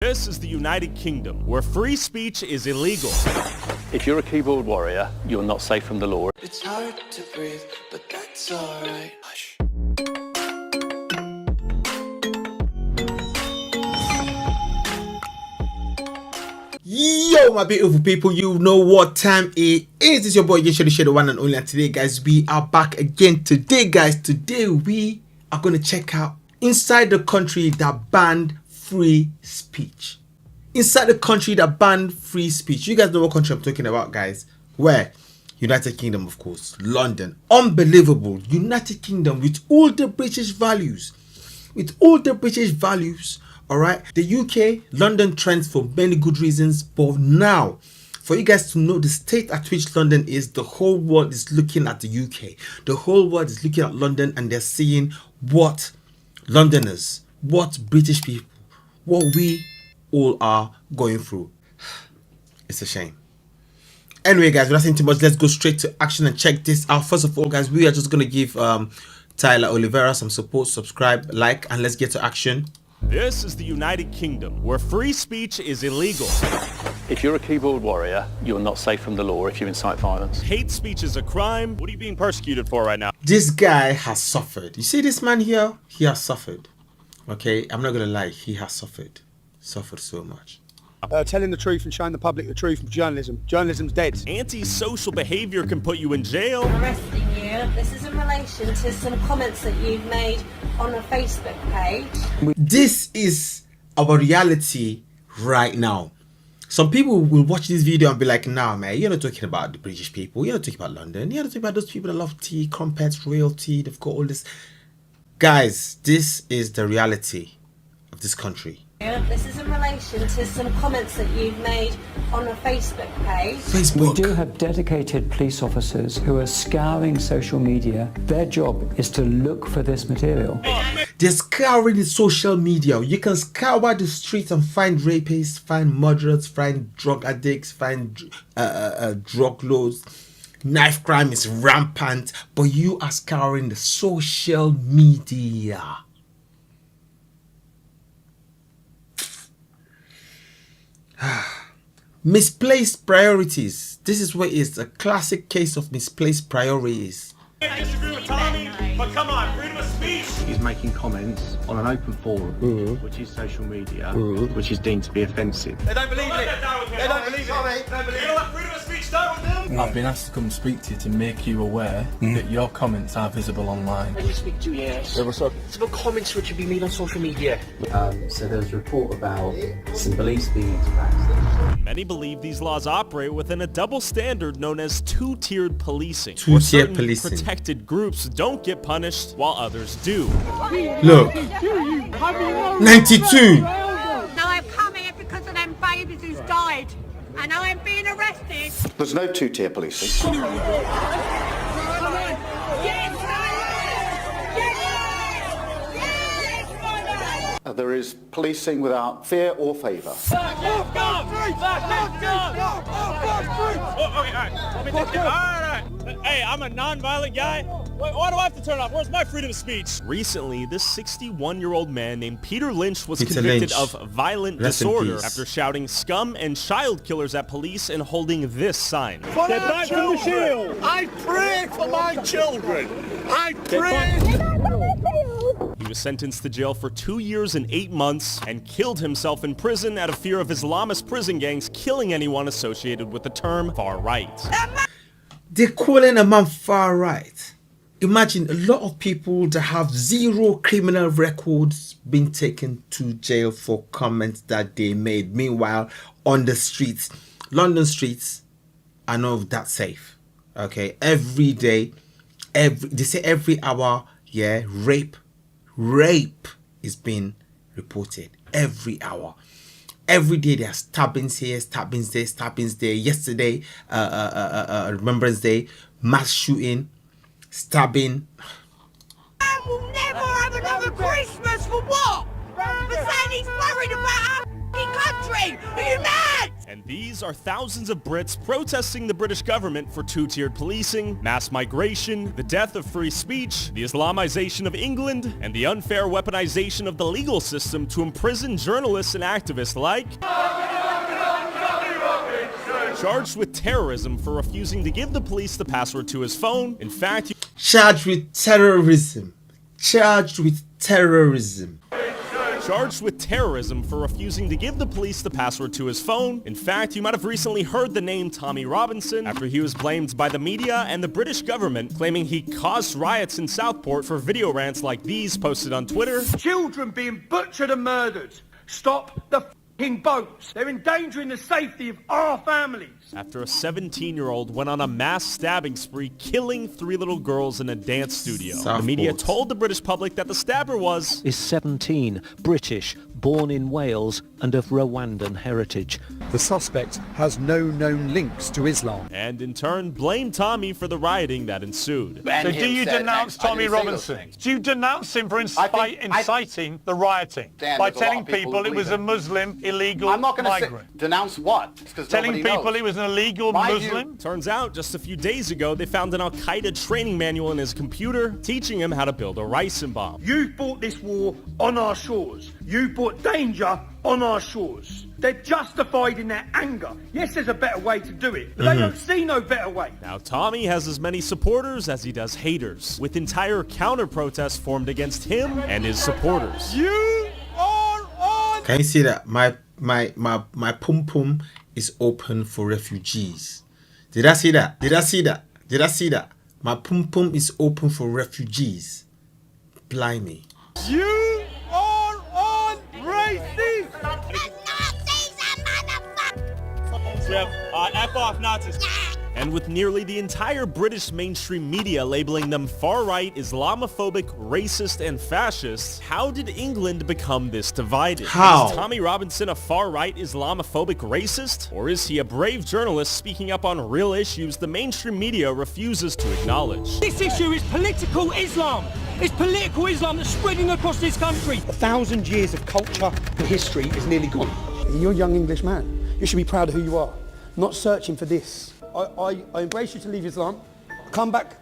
This is the United Kingdom, where free speech is illegal. If you're a keyboard warrior, you're not safe from the law. It's hard to breathe, but that's alright. Hush. Yo, my beautiful people, you know what time it is. It's your boy Shady, the one and only. And today, guys, we are back again. Today, we are going to check out inside the country that banned free speech. Inside the country that banned free speech. You guys know what country I'm talking about, guys. Where? United Kingdom, of course. London. Unbelievable. United Kingdom with all the British values. With all the British values. Alright, the UK, London trends for many good reasons, but now, for you guys to know the state at which London is, the whole world is looking at the UK. The whole world is looking at London and they're seeing what Londoners, what British people, what we all are going through. It's a shame. Anyway, guys, without saying too much, let's go straight to action and check this out. First of all, guys, we are just going to give Tyler Oliveira some support, subscribe, like, and let's get to action. This is the United Kingdom, where free speech is illegal. If you're a keyboard warrior, you're not safe from the law if you incite violence. Hate speech is a crime. What are you being persecuted for right now? This guy has suffered. You see this man here? He has suffered. Okay, I'm not going to lie. He has suffered. Suffered so much. Telling the truth and showing the public the truth of journalism. Journalism's dead. Anti-social behavior can put you in jail. I'm arresting you. This is in relation to some comments that you've made on a Facebook page. This is our reality right now. Some people will watch this video and be like, nah, man, you're not talking about the British people. You're not talking about London. You're not talking about those people that love tea, crumpets, royalty. They've got all this. Guys, this is the reality of this country. This is in relation to some comments that you've made on a Facebook page. Facebook. We do have dedicated police officers who are scouring social media. Their job is to look for this material. They're scouring the social media. You can scour the streets and find rapists, find murderers, find drug addicts, find drug lords. Knife crime is rampant, but you are scouring the social media. Misplaced priorities. This is where it's a classic case of misplaced priorities. I disagree with Tommy, but come on, freedom of speech. He's making comments on an open forum, which is social media, which is deemed to be offensive. They don't believe it. They don't believe it. You know what freedom of speech done with them? I've been asked to come speak to you to make you aware that your comments are visible online. Let me speak to you, yes. Yeah, what's up? It's about comments which have been made on social media. So there was a report about some police being attacked. Many believe these laws operate within a double standard known as two-tiered policing. Two-tiered policing. Protected groups don't get punished while others do. Look, 92. Now I've come here because of them babies who's died, and I'm being arrested. There's no two-tier policing. There is policing without fear or favour. Hey, I'm a non-violent guy. Why do I have to turn off? Where's my freedom of speech? Recently, this 61-year-old man named Peter Lynch was convicted of violent disorder after shouting scum and child killers at police and holding this sign. Get back from the shield! I pray for my children! I pray! He was sentenced to jail for 2 years and 8 months and killed himself in prison out of fear of Islamist prison gangs killing anyone associated with the term far right. They're calling a man far right. Imagine a lot of people that have zero criminal records being taken to jail for comments that they made. Meanwhile, on the streets, London streets are not that safe. Okay, every day, they say every hour, yeah, rape is being reported every hour. Every day there are stabbings here, stabbings there, stabbings there. Yesterday, Remembrance Day, mass shooting, stabbing. I will never have another Christmas for what? For saying he's worried about our country. Are you mad? And these are thousands of Brits protesting the British government for two-tiered policing, mass migration, the death of free speech, the Islamization of England, and the unfair weaponization of the legal system to imprison journalists and activists like... charged with terrorism for refusing to give the police the password to his phone. In fact, charged with terrorism. Charged with terrorism. Charged with terrorism for refusing to give the police the password to his phone. In fact, you might have recently heard the name Tommy Robinson after he was blamed by the media and the British government, claiming he caused riots in Southport for video rants like these posted on Twitter. Children being butchered and murdered. Stop the boats. They're endangering the safety of our families. After a 17-year-old went on a mass stabbing spree, killing 3 little girls in a dance studio. The media told the British public that the stabber is 17, British, born in Wales and of Rwandan heritage. The suspect has no known links to Islam. And in turn blamed Tommy for the rioting that ensued. So do you denounce Tommy Robinson? Do you denounce him for inciting the rioting? By telling people it was a Muslim illegal I'm not going migrant? to denounce what? Telling people it was an illegal Muslim? Turns out just a few days ago they found an Al-Qaeda training manual in his computer teaching him how to build a ricin bomb. You fought this war on our shores. You brought danger on our shores. They're justified in their anger. Yes, there's a better way to do it, but they don't see no better way. Now, Tommy has as many supporters as he does haters, with entire counter-protests formed against him and his supporters. You are on... Can you see that? My pum-pum is open for refugees. Did I see that? Did I see that? Did I see that? My pum-pum is open for refugees. Blimey. You are on racist! F off Nazis. And with nearly the entire British mainstream media labeling them far-right, Islamophobic, racist, and fascist, how did England become this divided? How? Is Tommy Robinson a far-right, Islamophobic racist? Or is he a brave journalist speaking up on real issues the mainstream media refuses to acknowledge? This issue is political Islam. It's political Islam that's spreading across this country. 1,000 years of culture and history is nearly gone. You're a young English man. You should be proud of who you are, not searching for this. I embrace you to leave Islam. Come back,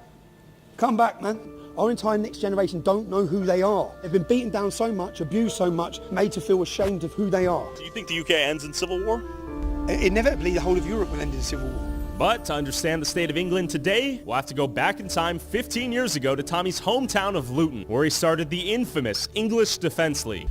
man. Our entire next generation don't know who they are. They've been beaten down so much, abused so much, made to feel ashamed of who they are. Do you think the UK ends in civil war? Inevitably, the whole of Europe will end in civil war. But to understand the state of England today, we'll have to go back in time 15 years ago to Tommy's hometown of Luton, where he started the infamous English Defence League.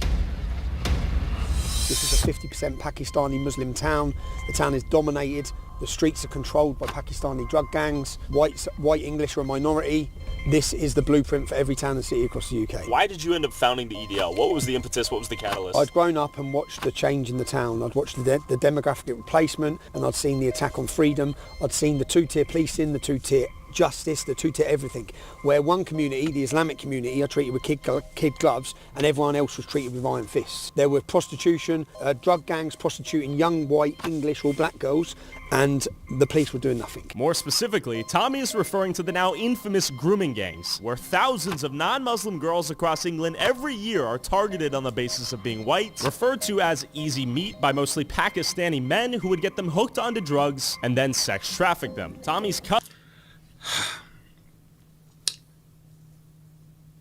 This is a 50% Pakistani Muslim town. The town is dominated. The streets are controlled by Pakistani drug gangs. White English are a minority. This is the blueprint for every town and city across the UK. Why did you end up founding the EDL? What was the impetus? What was the catalyst? I'd grown up and watched the change in the town. I'd watched the demographic replacement, and I'd seen the attack on freedom. I'd seen the two-tier policing, the two-tier justice, the two-tier everything, where one community, the Islamic community, are treated with kid gloves and everyone else was treated with iron fists. There were prostitution, drug gangs prostituting young white English or black girls, and the police were doing nothing. More specifically, Tommy is referring to the now infamous grooming gangs, where thousands of non-Muslim girls across England every year are targeted on the basis of being white, referred to as easy meat by mostly Pakistani men who would get them hooked onto drugs and then sex traffic them. Tommy's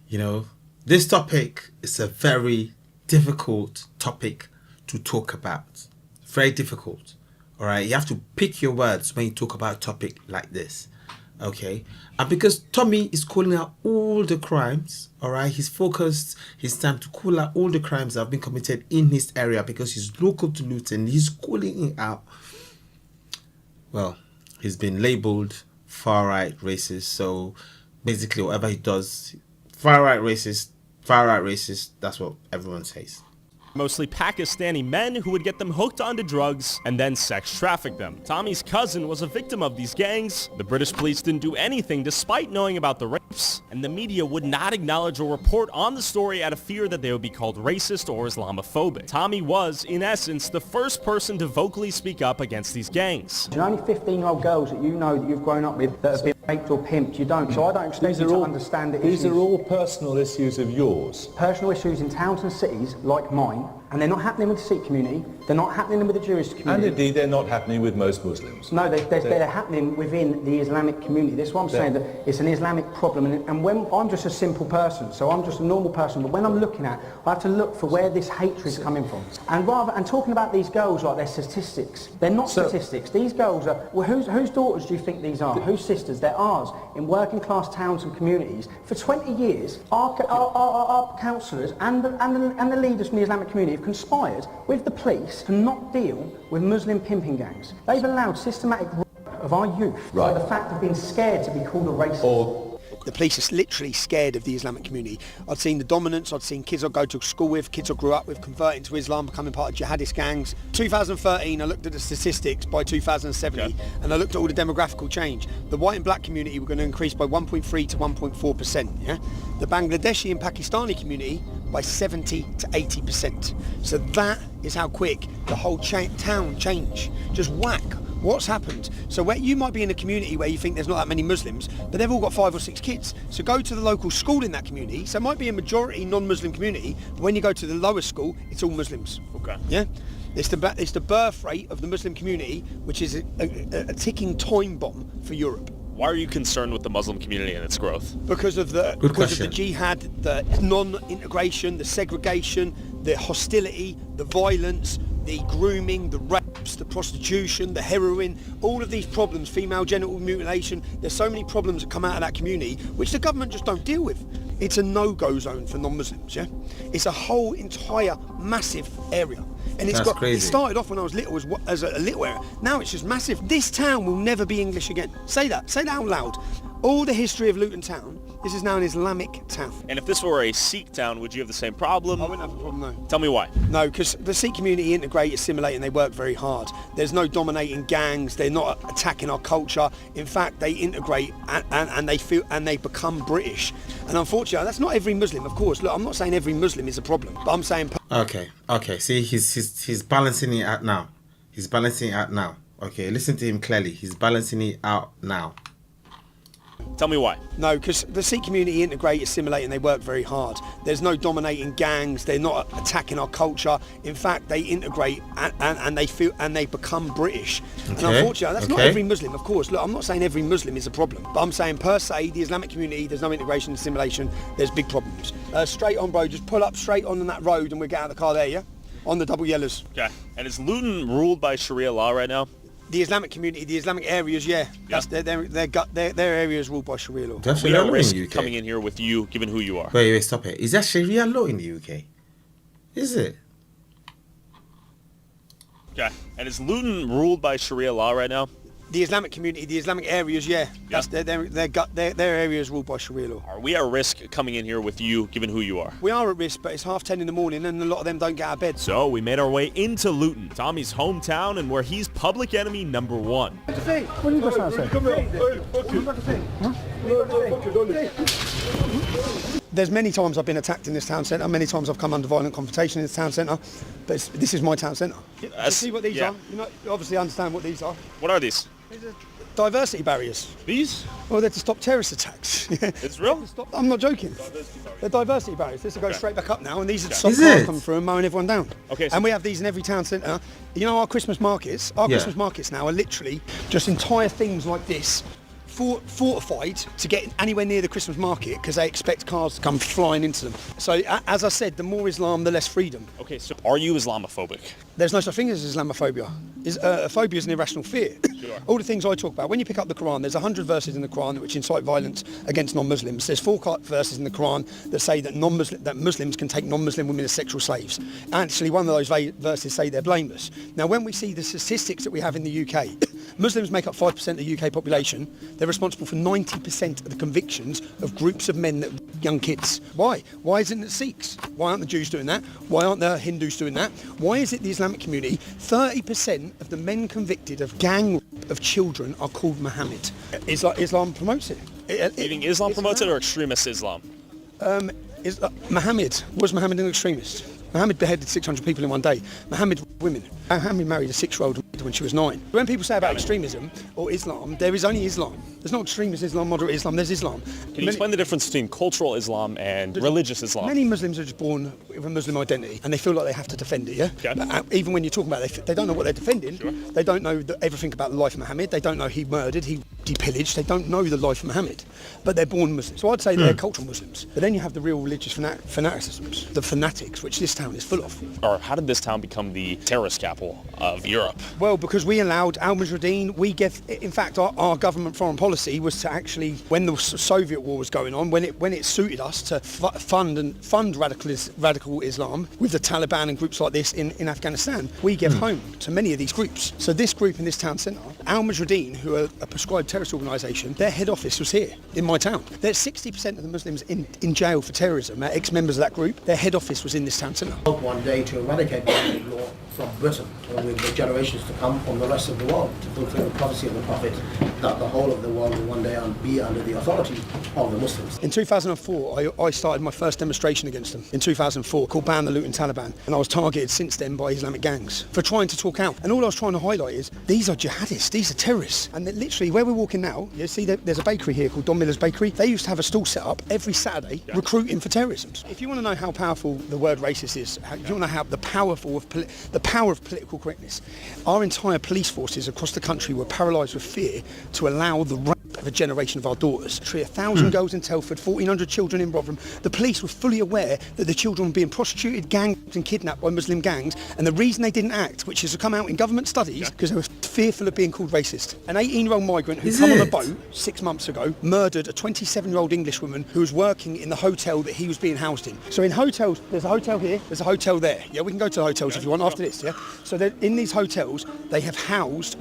You know, this topic is a very difficult topic to talk about. Very difficult. All right, you have to pick your words when you talk about a topic like this. Okay, and because Tommy is calling out all the crimes, all right, he's focused his time to call out all the crimes that have been committed in his area because he's local to Luton. He's calling it out. Well, he's been labelled far-right racist. So basically, whatever he does, far-right racist, that's what everyone says. Mostly Pakistani men who would get them hooked onto drugs and then sex traffic them. Tommy's cousin was a victim of these gangs. The British police didn't do anything despite knowing about the rapes, and the media would not acknowledge or report on the story out of fear that they would be called racist or Islamophobic. Tommy was, in essence, the first person to vocally speak up against these gangs. There are only 15-year-old girls that you know that you've grown up with that have been raped or pimped. You don't, so I don't expect you to understand the issues. These are all personal issues of yours. Personal issues in towns and cities like mine And they're not happening with the Sikh community, they're not happening with the Jewish community. And indeed, they're not happening with most Muslims. No, they're happening within the Islamic community. That's what I'm saying, that it's an Islamic problem. And when I'm just a simple person, so I'm just a normal person, but when I'm looking at, I have to look for where this hatred is coming from. And talking about these girls like they're statistics, they're not statistics. These girls are, well, whose daughters do you think these are? Whose sisters? They're ours. In working class towns and communities, for 20 years, our counsellors and the leaders from the Islamic community have conspired with the police to not deal with Muslim pimping gangs. They've allowed systematic rape of our youth by the fact of being scared to be called a racist. The police are literally scared of the Islamic community. I'd seen the dominance, I'd seen kids I go to school with, kids I grew up with converting to Islam, becoming part of jihadist gangs. 2013, I looked at the statistics by 2070, and I looked at all the demographical change. The white and black community were going to increase by 1.3 to 1.4%, yeah? The Bangladeshi and Pakistani community by 70 to 80%. So that is how quick the whole town changed. Just whack. What's happened? So where you might be in a community where you think there's not that many Muslims, but they've all got 5 or 6 kids. So go to the local school in that community. So it might be a majority non-Muslim community, but when you go to the lower school, it's all Muslims. Okay. Yeah? It's the birth rate of the Muslim community, which is a ticking time bomb for Europe. Why are you concerned with the Muslim community and its growth? Because of the jihad, the non-integration, the segregation, the hostility, the violence, the grooming, the rapes, the prostitution, the heroin, all of these problems, female genital mutilation. There's so many problems that come out of that community which the government just don't deal with. It's a no-go zone for non-Muslims, yeah? It's a whole entire massive area. And it started off when I was little as a little area. Now it's just massive. This town will never be English again. Say that out loud. All the history of Luton town, this is now an Islamic town. And if this were a Sikh town, would you have the same problem? I wouldn't have a problem, no. Tell me why. No, because the Sikh community integrate, assimilate, and they work very hard. There's no dominating gangs. They're not attacking our culture. In fact, they integrate and they become British. And unfortunately, that's not every Muslim, of course. Look, I'm not saying every Muslim is a problem, but I'm saying... Okay. See, he's balancing it out now. He's balancing it out now. Okay, listen to him clearly. He's balancing it out now. Tell me why. No, because the Sikh community integrate, assimilate, and they work very hard. There's no dominating gangs. They're not attacking our culture. In fact, they integrate and they become British. And unfortunately, that's not every Muslim, of course. Look, I'm not saying every Muslim is a problem, but I'm saying per se, the Islamic community, there's no integration, assimilation. There's big problems. Straight on, bro. Just pull up straight on that road, and we'll get out of the car there, yeah? On the double yellows. Okay. And is Luton ruled by Sharia law right now? The Islamic community, the Islamic areas, yeah. That's their areas ruled by Sharia law. That's we are risk coming in here with you, given who you are. Wait, stop it. Is that Sharia law in the UK? Is it? Okay. And is Luton ruled by Sharia law right now? The Islamic community, the Islamic areas, yeah. That's their areas ruled by Sharia law. Are we at risk coming in here with you, given who you are? We are at risk, but it's 10:30 in the morning and a lot of them don't get out of bed. So we made our way into Luton, Tommy's hometown, and where he's public enemy number 1. What are you trying to say? There's many times I've been attacked in this town centre, many times I've come under violent confrontation in this town centre, but this is my town centre. You see what these are? You obviously understand what these are. What are these? These are diversity barriers. These? Well, they're to stop terrorist attacks. It's real? I'm not joking. They're diversity barriers. This will go straight back up now, and these are to stop cars coming through and mowing everyone down. Okay. And we have these in every town centre. You know our Christmas markets? Christmas markets now are literally just entire things like this, fortified to get anywhere near the Christmas market because they expect cars to come flying into them. So as I said, the more Islam, the less freedom. Okay, so are you Islamophobic? There's no such thing as Islamophobia. Phobia is an irrational fear. Sure. All the things I talk about, when you pick up the Quran, there's 100 verses in the Quran which incite violence against non-Muslims. There's 4 verses in the Quran that say that Muslims can take non-Muslim women as sexual slaves. Actually, one of those verses say they're blameless. Now, when we see the statistics that we have in the UK, Muslims make up 5% of the UK population. They're responsible for 90% of the convictions of groups of men that young kids. Why? Why isn't it Sikhs? Why aren't the Jews doing that? Why aren't the Hindus doing that? Why is it the Islamic community? 30% of the men convicted of gang rape of children are called Muhammad. Islam promotes it. Do you think Islam promotes it or extremist Islam? Muhammad. Was Muhammad an extremist? Muhammad beheaded 600 people in one day. Muhammad women. Muhammad married a 6-year-old when she was 9. When people say about extremism or Islam, there is only Islam. There's not extremist Islam, moderate Islam, there's Islam. Can you explain the difference between cultural Islam and religious Islam? Many Muslims are just born with a Muslim identity and they feel like they have to defend it, yeah? Okay. But even when you're talking about it, they don't know what they're defending. Sure. They don't know everything about the life of Muhammad. They don't know he murdered, he pillaged. They don't know the life of Muhammad. But they're born Muslims. So I'd say they're cultural Muslims. But then you have the real religious fanaticisms, the fanatics, which this town is full of. Or how did this town become the terrorist capital of Europe? Well, because we allowed Al-Mujahideen, in fact, our government foreign policy was to actually, when the Soviet war was going on, when it suited us to fund radical Islam with the Taliban and groups like this in Afghanistan, we gave home to many of these groups. So this group in this town centre, Al-Mujahideen, who are a prescribed terrorist organisation, their head office was here in my town. There's 60% of the Muslims in jail for terrorism, ex-members of that group. Their head office was in this town centre. One day to eradicate Muslim law from Britain, and with the generations to come from the rest of the world, to fulfill the prophecy of the Prophet that the whole of the world will one day be under the authority of the Muslims. In 2004, I started my first demonstration against them. In 2004, called Ban the Luton Taliban, and I was targeted since then by Islamic gangs for trying to talk out. And all I was trying to highlight is these are jihadists, these are terrorists. And literally, where we're walking now, you see there's a bakery here called Don Miller's Bakery. They used to have a stall set up every Saturday recruiting for terrorism. If you want to know how powerful the word racist is, if you want to know how the power of political correctness, our entire police forces across the country were paralysed with fear to allow the rape of a generation of our daughters. 1,000 girls in Telford, 1,400 children in Rotherham. The police were fully aware that the children were being prostituted, ganged and kidnapped by Muslim gangs, and the reason they didn't act, which has come out in government studies, because they were fearful of being called racist. An 18-year-old migrant who came on a boat 6 months ago murdered a 27-year-old Englishwoman who was working in the hotel that he was being housed in. So in hotels, there's a hotel here, there's a hotel there. Yeah, we can go to the hotels if you want after this, yeah? So in these hotels, they have housed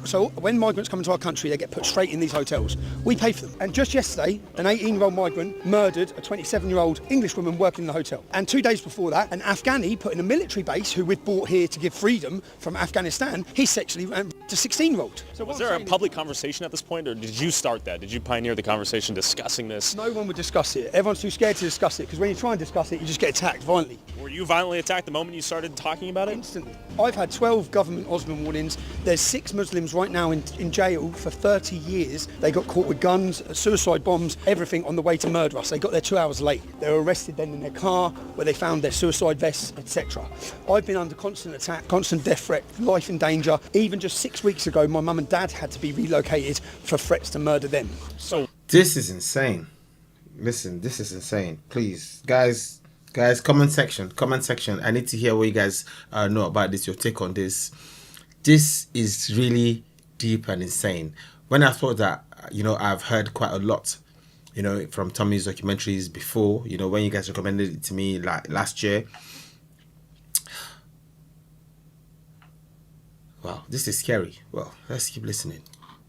so when migrants come into our country, they get put straight in these hotels. We pay for them. And just yesterday, an 18-year-old migrant murdered a 27-year-old Englishwoman working in the hotel. And 2 days before that, an Afghani put in a military base who we'd brought here to give freedom from Afghanistan, he sexually raped a 16-year-old. So was there a public conversation at this point, or did you start that? Did you pioneer the conversation discussing this? No one would discuss it. Everyone's too scared to discuss it, because when you try and discuss it, you just get attacked violently. Were you violently attacked the moment you started talking about it? Instantly. I've had 12 government Osman warnings. There's 6 Muslims right now in jail for 30 years. They got caught with guns, suicide bombs, everything on the way to murder us. They got there 2 hours late. They were arrested then in their car, where they found their suicide vests, etc. I've been under constant attack, constant death threat, life in danger. Even just 6 weeks ago, my mum and dad had to be relocated for threats to murder them. So this is insane. Listen, this is insane. Please, guys, comment section. I need to hear what you guys know about this, your take on this. This is really deep and insane. When I thought that, I've heard quite a lot, from Tommy's documentaries before, when you guys recommended it to me like last year. Wow, this is scary. Well, let's keep listening.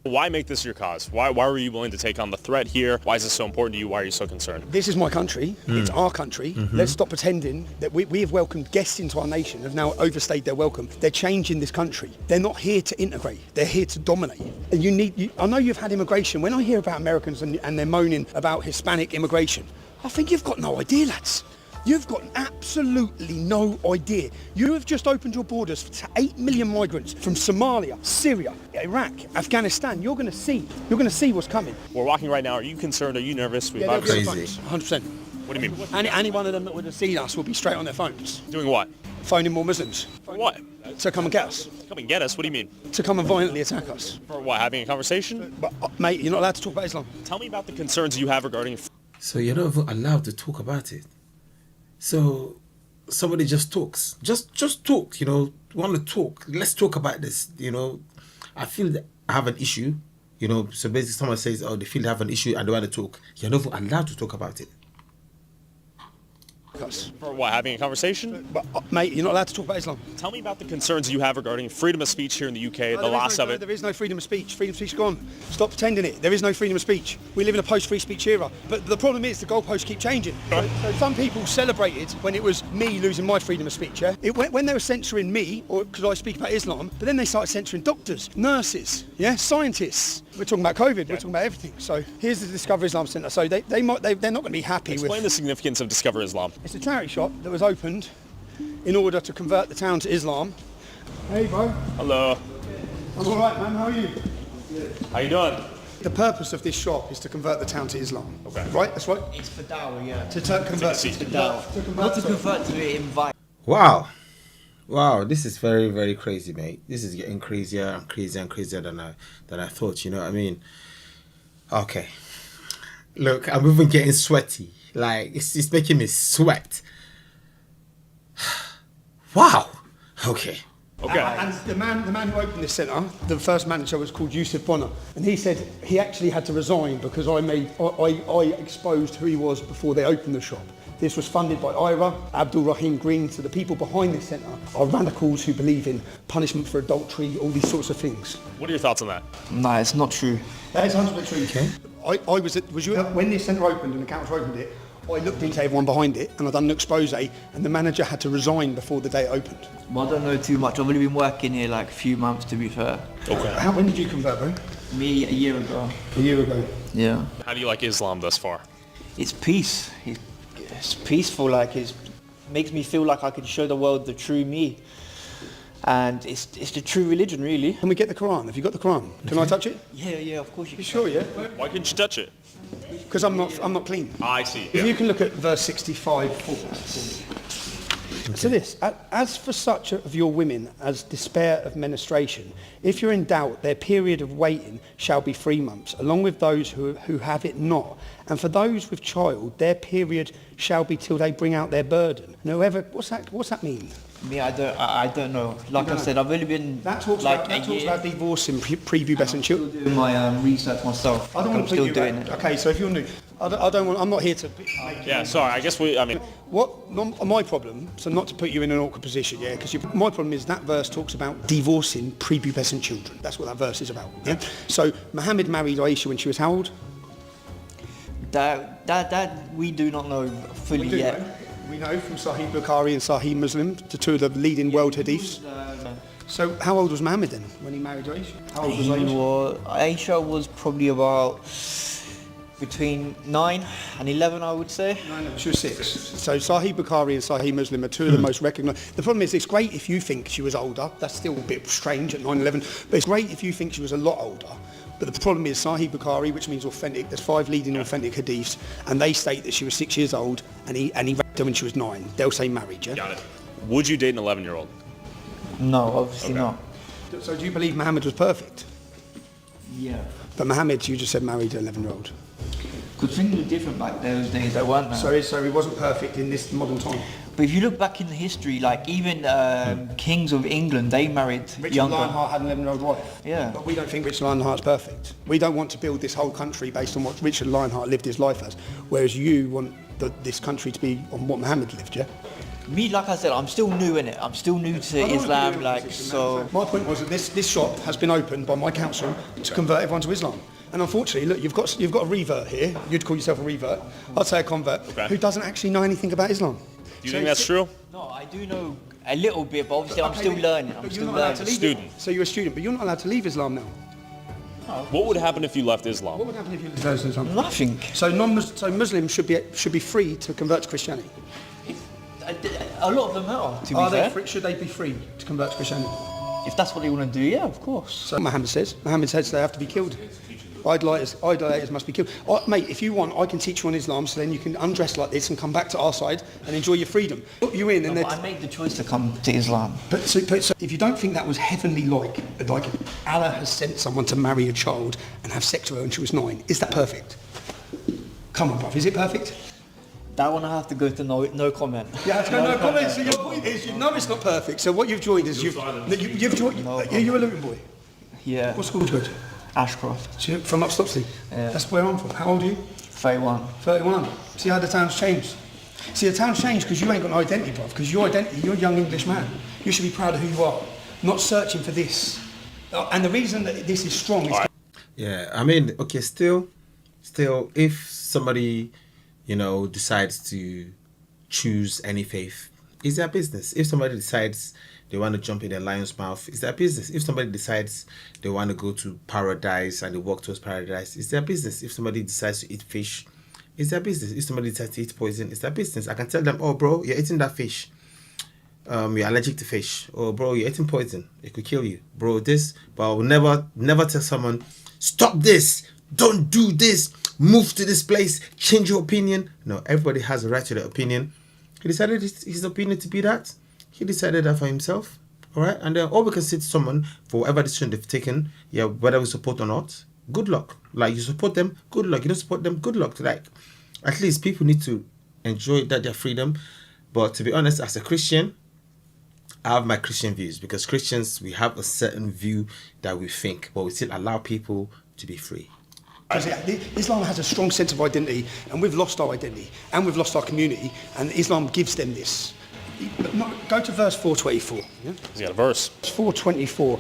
Why make this your cause? Why were you willing to take on the threat here? Why is this so important to you? Why are you so concerned? This is my country. It's our country. Let's stop pretending that we have welcomed guests into our nation, have now overstayed their welcome. They're changing this country. They're not here to integrate. They're here to dominate. And I know you've had immigration. When I hear about Americans and they're moaning about Hispanic immigration, I think you've got no idea, lads. You've got absolutely no idea. You have just opened your borders to 8 million migrants from Somalia, Syria, Iraq, Afghanistan. You're going to see what's coming. We're walking right now. Are you concerned? Are you nervous? Yeah, they'll be on Crazy. the phones, 100%. What do you mean? Any one of them that would have seen us will be straight on their phones. Doing what? Phoning more Muslims. For what? To come and get us. Come and get us? What do you mean? To come and violently attack us. For what? Having a conversation? But, mate, you're not allowed to talk about Islam. Tell me about the concerns you have regarding... So you're not even allowed to talk about it. So somebody just talks. Just talk, want to talk. Let's talk about this, I feel that I have an issue, so basically someone says, oh, they feel they have an issue and they want to talk. You're not even allowed to talk about it. For what? Having a conversation? But, mate, you're not allowed to talk about Islam. Tell me about the concerns you have regarding freedom of speech here in the UK, the loss of it. There is no freedom of speech. Freedom of speech is gone. Stop pretending it. There is no freedom of speech. We live in a post-free speech era. But the problem is the goalposts keep changing. So some people celebrated when it was me losing my freedom of speech, yeah? When they were censoring me, or because I speak about Islam, but then they started censoring doctors, nurses, yeah, scientists. We're talking about COVID. We're talking about everything. So here's the Discover Islam Centre. So they're not going to be happy with... Explain the significance of Discover Islam. It's a charity shop that was opened in order to convert the town to Islam. Hey, bro. Hello. I'm all right, man. How are you? How you doing? The purpose of this shop is to convert the town to Islam. Okay. Right? That's right? It's for dawah, yeah. To convert to dawah. Not to convert to invite. Wow. Wow, this is very, very crazy, mate. This is getting crazier and crazier and crazier than I thought, you know what I mean? Okay. Look, I'm even getting sweaty. Like, it's making me sweat. Wow. Okay. Okay. And the man who opened this centre, the first manager, was called Yusuf Bonner, and he said he actually had to resign because I exposed who he was before they opened the shop. This was funded by Ira, Abdul Rahim Green, so the people behind this centre are radicals who believe in punishment for adultery, all these sorts of things. What are your thoughts on that? No, it's not true. That is 100% true. Okay. Was you when this centre opened and the council opened it, I looked into everyone behind it and I done an expose, and the manager had to resign before the day it opened. Well, I don't know too much. I've only been working here like a few months, to be fair. Okay. When did you convert, bro? Me, a year ago. A year ago? Yeah. How do you like Islam thus far? It's peace. It's peaceful, like it makes me feel like I can show the world the true me. And it's the true religion, really. Can we get the Quran? Have you got the Quran? Can I touch it? Yeah, of course you can. You sure, yeah? Why couldn't you touch it? Because I'm not clean. I see. If you can look at verse 65. So this, as for such of your women as despair of menstruation, if you're in doubt, their period of waiting shall be 3 months, along with those who have it not. And for those with child, their period shall be till they bring out their burden. And whoever, what's that mean? Me, I don't know. Like I said, I've only been that talks about divorcing prepubescent children. Doing my research myself. I don't want to put you doing it. Okay, so if you're new, I'm not here to. Yeah, sorry. I guess my problem? So not to put you in an awkward position, yeah. Because my problem is that verse talks about divorcing prepubescent children. That's what that verse is about. Yeah. So Muhammad married Aisha when she was how old? That we do not know fully yet. Know. We know from Sahih Bukhari and Sahih Muslim, the two of the leading world hadiths. So how old was Muhammad then when he married Aisha? How old was Aisha? Aisha was probably about between 9 and 11, I would say. No, she was 6. So Sahih Bukhari and Sahih Muslim are two of the most recognised. The problem is, it's great if you think she was older. That's still a bit strange at 9, 11. But it's great if you think she was a lot older. But the problem is Sahih Bukhari, which means authentic. There's 5 leading authentic hadiths, and they state that she was 6 years old, and he raped her when she was 9. They'll say marriage, yeah? Got it. Would you date an 11-year-old? No, obviously not. So do you believe Muhammad was perfect? Yeah. But Muhammad, you just said married an 11-year-old. Because things were different back those days, they weren't now. So he wasn't perfect in this modern time. But if you look back in the history, like even kings of England, they married Richard younger. Lionheart had an 11-year-old wife. Yeah. But we don't think Richard Lionheart's perfect. We don't want to build this whole country based on what Richard Lionheart lived his life as, whereas you want this country to be on what Muhammad lived, yeah? Me, like I said, I'm still new in it. I'm still new to Islam, like, so... My point was that this shop has been opened by my council to convert everyone to Islam. And unfortunately, look, you've got a revert here. You'd call yourself a revert. I'd say a convert who doesn't actually know anything about Islam. Do you think that's true? No, I do know a little bit, but obviously I'm still learning. I'm still learning. Student. So you're a student, but you're not allowed to leave Islam now. What would happen if you left Islam? What would happen if you left Islam? Nothing. So Muslims should be free to convert to Christianity. A lot of them are. To be fair, should they be free to convert to Christianity? If that's what they want to do, yeah, of course. So Muhammad says they have to be killed. Idolaters must be killed. Mate, if you want, I can teach you on Islam, so then you can undress like this and come back to our side and enjoy your freedom. Put you in, and I made the choice to come to Islam. But so if you don't think that was heavenly, like Allah has sent someone to marry a child and have sex with her when she was 9, is that perfect? Come on, bruv, is it perfect? That one I have to go to no comment. You have to go no comment. So your point is, you know it's not perfect. So what you've joined is you've joined. You're a Luton boy. Yeah. What school did you go to? Ashcroft. So you're from up Stopsley? Yeah. That's where I'm from. How old are you? 31. 31. See how the town's changed? See, the town's changed because you ain't got an identity, bruv. Because your identity, you're a young English man. You should be proud of who you are, not searching for this. And the reason that this is strong is... Yeah, I mean, okay, still, if somebody, decides to choose any faith, it's their business. If somebody decides they want to jump in a lion's mouth, it's their business. If somebody decides they want to go to paradise and they walk towards paradise, it's their business. If somebody decides to eat fish, it's their business. If somebody decides to eat poison, it's their business. I can tell them, oh bro, you're eating that fish. you're allergic to fish, or bro, you're eating poison, it could kill you, bro, this. But I will never tell someone, stop this, don't do this, move to this place, change your opinion. No, everybody has a right to their opinion. He decided his opinion to be that. He decided that for himself. All right, and then all we can say to someone, for whatever decision they've taken, yeah, whether we support or not, good luck. Like, you support them, good luck. You don't support them, good luck. Like, at least people need to enjoy their freedom. But to be honest, as a Christian, I have my Christian views, because Christians, we have a certain view that we think, but we still allow people to be free. Islam has a strong sense of identity, and we've lost our identity, and we've lost our community, and Islam gives them this. Go to verse 424. Yeah? He's got a verse. 424.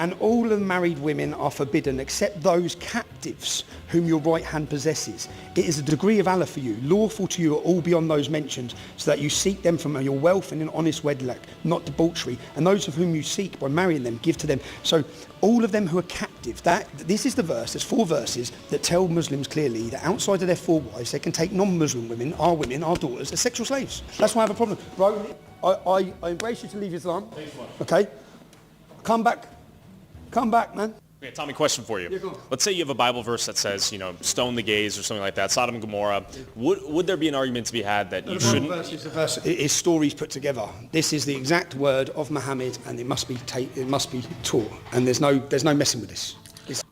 And all the married women are forbidden except those captives whom your right hand possesses. It is a degree of Allah for you, lawful to you are all beyond those mentioned, so that you seek them from your wealth in an honest wedlock, not debauchery. And those of whom you seek by marrying them, give to them. So all of them who are captive, this is the verse, there's 4 verses that tell Muslims clearly that outside of their 4 wives, they can take non-Muslim women, our daughters, as sexual slaves. That's why I have a problem. Bro, I embrace you to leave Islam. Okay? Come back, man. Okay, Tommy, question for you. Yeah, let's say you have a Bible verse that says, you know, stone the gays or something like that, Sodom and Gomorrah. Would there be an argument to be had that you shouldn't? The verse is stories put together. This is the exact word of Muhammad, and it must be taught. And there's no messing with this.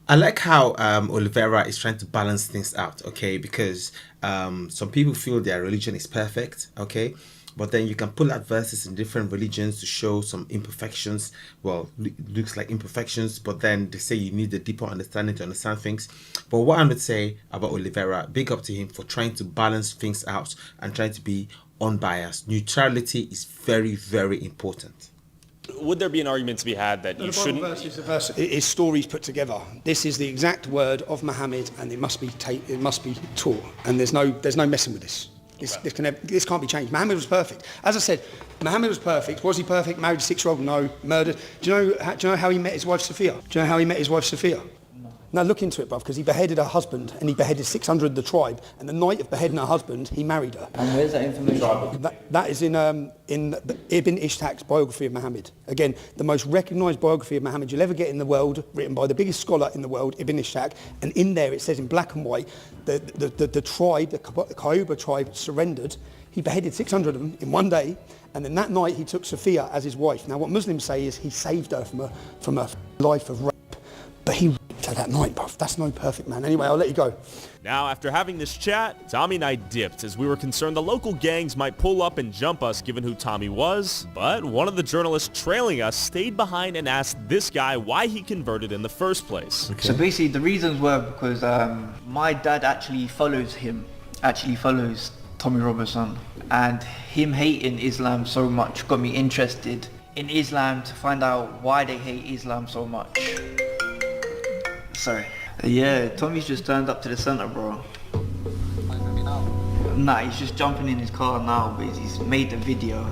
I like how Oliveira is trying to balance things out, okay? Because some people feel their religion is perfect, okay? But then you can pull out verses in different religions to show some imperfections. Well, looks like imperfections, but then they say you need a deeper understanding to understand things. But what I would say about Oliveira, big up to him for trying to balance things out and trying to be unbiased. Neutrality is very, very important. Would there be an argument to be had that you shouldn't? The verse is stories put together. This is the exact word of Muhammad, and it must be taught. And there's no messing with this. This can't be changed. Muhammad was perfect. As I said, Muhammad was perfect. Was he perfect? Married a 6-year-old? No. Murdered. Do you know how he met his wife Sophia? Do you know how he met his wife Sophia? No, look into it, bruv, because he beheaded her husband and he beheaded 600 of the tribe. And the night of beheading her husband, he married her. And where's that information? That is in Ibn Ishaq's biography of Muhammad. Again, the most recognised biography of Muhammad you'll ever get in the world, written by the biggest scholar in the world, Ibn Ishaq. And in there it says in black and white, the tribe, the Cayuba tribe, surrendered. He beheaded 600 of them in one day. And then that night he took Sophia as his wife. Now what Muslims say is he saved her from a life of rape. But he raped her that night, bruv. That's no perfect man. Anyway, I'll let you go. Now, after having this chat, Tommy and I dipped as we were concerned the local gangs might pull up and jump us given who Tommy was. But one of the journalists trailing us stayed behind and asked this guy why he converted in the first place. Okay. So basically the reasons were because my dad actually follows Tommy Robertson, and him hating Islam so much got me interested in Islam to find out why they hate Islam so much. Sorry. Yeah, Tommy's just turned up to the centre, bro. Nah, he's just jumping in his car now, but he's made the video.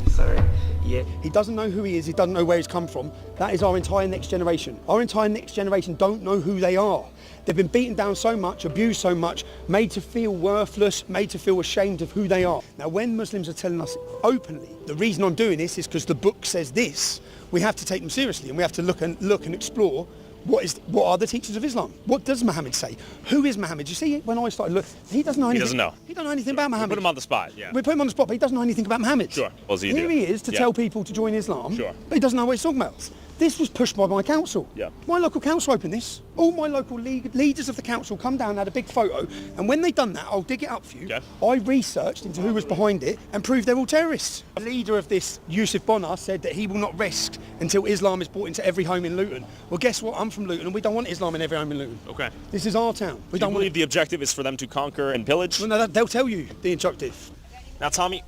Sorry. Yeah. He doesn't know who he is, he doesn't know where he's come from. That is our entire next generation. Our entire next generation don't know who they are. They've been beaten down so much, abused so much, made to feel worthless, made to feel ashamed of who they are. Now, when Muslims are telling us openly, the reason I'm doing this is because the book says this, we have to take them seriously, and we have to look and explore what are the teachings of Islam? What does Muhammad say? Who is Muhammad? You see, when I started looking, he doesn't know anything. He doesn't know. He doesn't know anything about Muhammad. We put him on the spot, yeah. We put him on the spot, but he doesn't know anything about Muhammad. Sure. What does he do? Here he is to tell people to join Islam, sure, but he doesn't know what he's talking about. This was pushed by my council. Yeah. My local council opened this. All my local leaders of the council come down and had a big photo, and when they've done that, I'll dig it up for you. Okay. I researched into who was behind it and proved they're all terrorists. The leader of this, Yusuf Bonner, said that he will not rest until Islam is brought into every home in Luton. Well, guess what? I'm from Luton, and we don't want Islam in every home in Luton. Okay. This is our town. We don't believe the objective is for them to conquer and pillage? Well, no, they'll tell you the objective. Now, Tommy.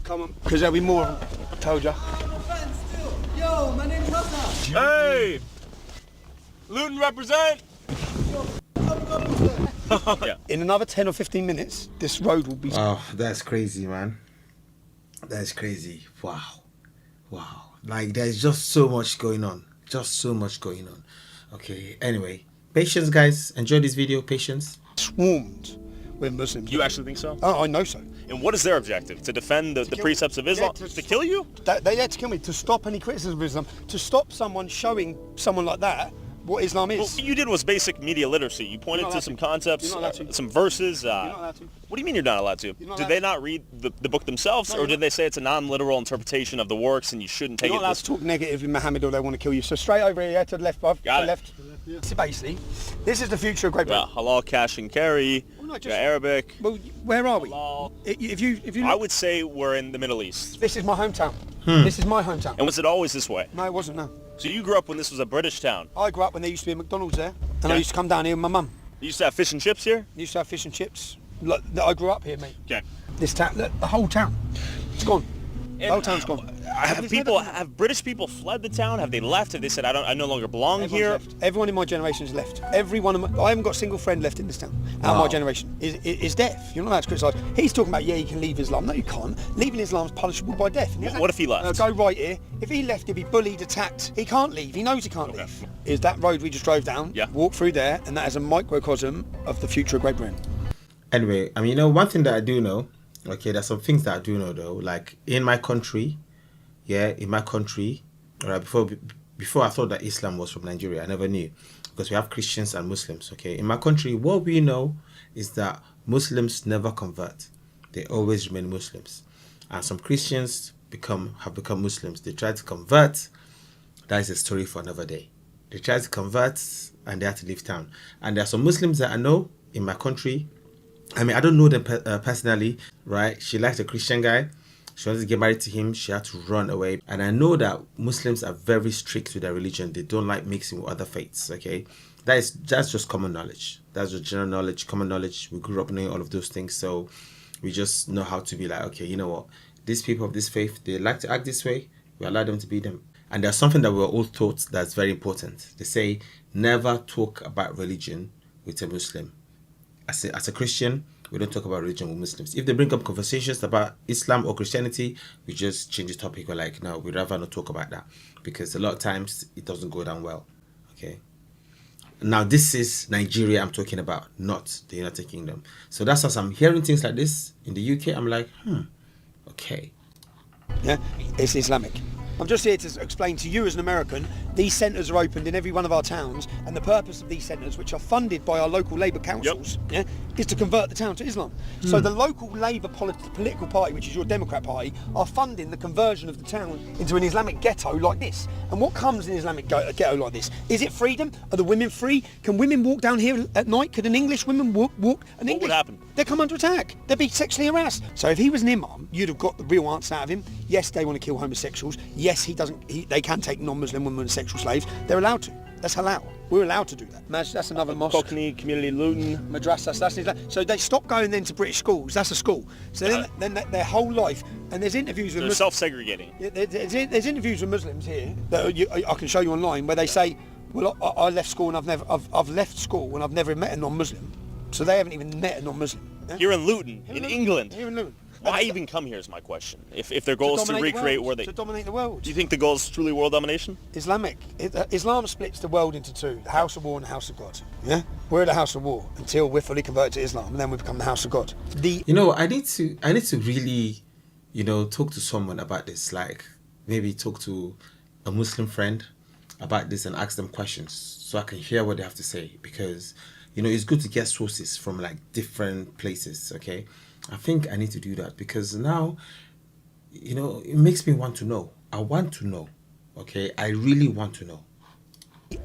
Come on, because there'll be more. I told you. Yo, my name's Hassan. Hey! Luton represent! Yeah. In another 10 or 15 minutes, this road will be... Oh, that's crazy, man. That's crazy. Wow. Wow. Like, there's just so much going on. Just so much going on. Okay, anyway. Patience, guys. Enjoy this video. Patience. Swarmed with Muslims. You actually think so? Oh, I know so. And what is their objective? To defend the precepts of Islam? Yeah, to kill you? They had to kill me, to stop any criticism of Islam, to stop someone showing someone like that what Islam is. Well, what you did was basic media literacy. You pointed to some concepts, some verses. What do you mean you're not allowed to? Did they not read the book themselves, or did they say it's a non-literal interpretation of the works and you shouldn't take it? You're not allowed to talk negatively Muhammad or they want to kill you. So straight over here to the left, bruv. Got it. Left. Yeah. So basically, this is the future of Great Britain. Yeah, halal, cash and carry. Arabic. Well, where are we? If you I would say we're in the Middle East. This is my hometown. This is my hometown. And was it always this way? No, it wasn't, no. So you grew up when this was a British town? I grew up when there used to be a McDonald's there, and I used to come down here with my mum. You used to have fish and chips here? You used to have fish and chips. Look, I grew up here, mate. Okay. This town, the whole town, it's gone. The whole town's gone. Have British people fled the town? Have they left? Have they said, I no longer belong here? Left. Everyone in my generation has left. I haven't got a single friend left in this town. Out of my generation is deaf. You're not allowed to criticise. He's talking about, yeah, you can leave Islam. No, you can't. Leaving Islam is punishable by death. What if he left? Go right here. If he left, he'd be bullied, attacked. He can't leave. He knows he can't leave. Is that road we just drove down? Yeah. Walk through there, and that is a microcosm of the future of Great Britain. Anyway, I mean, one thing that I do know, okay, there's some things that I do know though, like in my country, right, before I thought that Islam was from Nigeria, I never knew, because we have Christians and Muslims, okay. In my country, what we know is that Muslims never convert. They always remain Muslims. And some Christians have become Muslims. They try to convert. That is a story for another day. They try to convert and they have to leave town. And there are some Muslims that I know in my country. I mean, I don't know them personally, right? She likes a Christian guy. She wanted to get married to him. She had to run away. And I know that Muslims are very strict with their religion. They don't like mixing with other faiths, okay? That's just common knowledge. That's just general knowledge, common knowledge. We grew up knowing all of those things. So we just know how to be like, okay, you know what? These people of this faith, they like to act this way. We allow them to be them. And there's something that we're all taught that's very important. They say, never talk about religion with a Muslim. As a Christian, we don't talk about religion with Muslims. If they bring up conversations about Islam or Christianity, we just change the topic. We're like, no, we'd rather not talk about that, because a lot of times it doesn't go down well. Okay. Now this is Nigeria I'm talking about, not the United Kingdom. So that's as I'm hearing things like this in the UK, I'm like, okay. Yeah, it's Islamic. I'm just here to explain to you as an American, these centres are opened in every one of our towns, and the purpose of these centres, which are funded by our local Labour councils, is to convert the town to Islam. So the local Labour political party, which is your Democrat party, are funding the conversion of the town into an Islamic ghetto like this. And what comes in an Islamic ghetto like this? Is it freedom? Are the women free? Can women walk down here at night? Could an English woman walk? What would happen? They'd come under attack. They'd be sexually harassed. So if he was an imam, you'd have got the real answer out of him. Yes, they want to kill homosexuals. Yes, they can take non-Muslim women as sexual slaves. They're allowed to. That's halal. We're allowed to do that. That's another mosque. Cockney Community Luton. Madrasas. So they stop going then to British schools. That's a school. So then their whole life, and there's interviews with Muslims. They're self-segregating. There's interviews with Muslims here that I can show you online where they say, well, I left school and I've left school and I've never met a non-Muslim. So they haven't even met a non-Muslim. Yeah? Here in Luton, in England. Here in Luton. Why even come here is my question. If their goal is to recreate where they... To dominate the world. Do you think the goal is truly world domination? Islamic. Islam splits the world into two, the House of War and the House of God. Yeah? We're the House of War until we're fully converted to Islam, and then we become the House of God. I need to really, talk to someone about this, like maybe talk to a Muslim friend about this and ask them questions so I can hear what they have to say, because, it's good to get sources from like different places, okay? I think I need to do that, because now, it makes me want to know. I want to know, okay? I really want to know.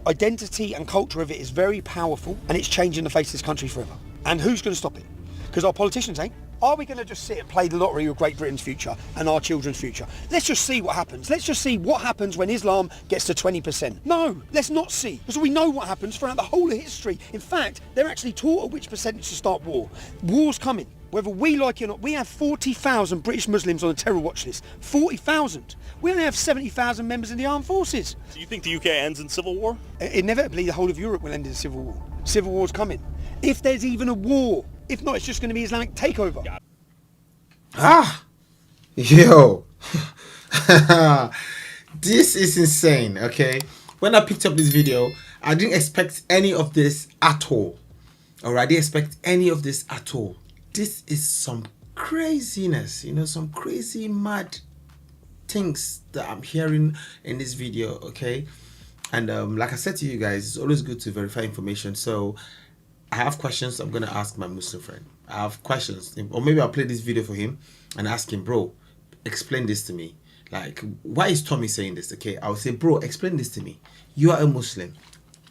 Identity and culture of it is very powerful, and it's changing the face of this country forever. And who's going to stop it? Because our politicians ain't. Are we going to just sit and play the lottery with Great Britain's future and our children's future? Let's just see what happens. Let's just see what happens when Islam gets to 20%. No, let's not see. Because we know what happens throughout the whole of history. In fact, they're actually taught at which percentage to start war. War's coming. Whether we like it or not, we have 40,000 British Muslims on a terror watch list. 40,000. We only have 70,000 members in the armed forces. Do you think the UK ends in civil war? Inevitably, the whole of Europe will end in civil war. Civil war's coming. If there's even a war. If not, it's just going to be Islamic takeover. Yo. This is insane, okay? When I picked up this video, I didn't expect any of this at all. Or I didn't expect any of this at all. This is some craziness, you know, some crazy mad things that I'm hearing in this video, okay? And like I said to you guys, it's always good to verify information. So I have questions I'm gonna ask my Muslim friend. I have questions, or maybe I'll play this video for him and ask him, bro, explain this to me. Like, why is Tommy saying this? Okay, I'll say, bro, explain this to me. You are a Muslim,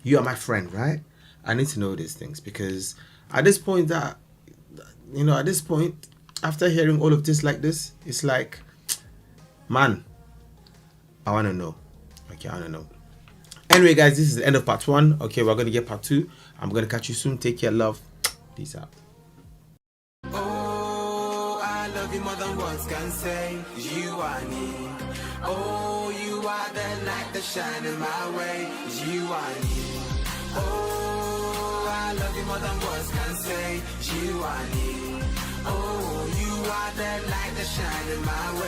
you are my friend, right? I need to know these things, because at this point that, you know, at this point, after hearing all of this like this, it's like, man, I want to know. Okay, I want to know. Anyway, guys, this is the end of part 1. Okay, we're going to get part 2. I'm going to catch you soon. Take care, love. Peace out. Oh, I love you more than words can say. You are me. Oh, you are the light that shine in my way. You are me. Oh, I love you more than words can say. You are me. Oh, you are the light that shine in my way.